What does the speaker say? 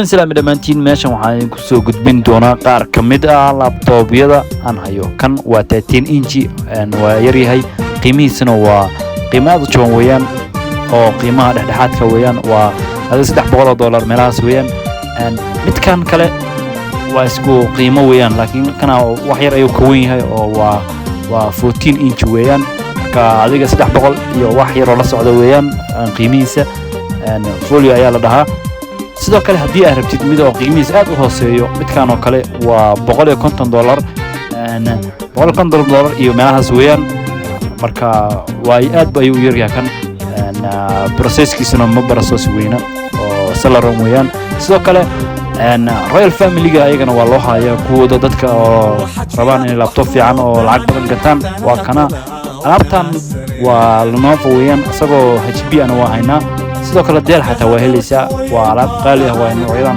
سلام دمانتين ماشان waxaan ku soo gudbin doonaa qaar kamid ah laptop-yada aan hayo kan waa 13 inch waa yar yahay qiimihiisuna waa qiimaha jaban weeyaan oo qiimaha dhexdhexaadka weeyaan waa $300 meelahaas weeyaan midkan kale waa isku qiimo weeyaan laakiin kana wax yar ayuu ka weyn yahay oo waa 14 inch weeyaan ka adiga $300 iyo wax yar oo la socdo weeyaan qiimihiisa folio ayaa la dhahaa sidoo kale hadii aad rabtid mid oo qiimihiisa aad u hooseeyo midkan oo kale waa $150 $150 iyo meelahaas weeyaan marka waa aad bay u yar yahay kan processkiisuna ma barasoos weyna oo salaron weeyaan sidoo kale Royal Family ayagana waa loo hayaa kuwooda dadka oo rabaan in laptop fiican oo lacag badan gataan waa kana alaabtan waa Lenovo weeyaan asagoo HP ana waa haynaa sidoo kale Dell xataa waa helaysaa waa alaab qaali ah waa noocyada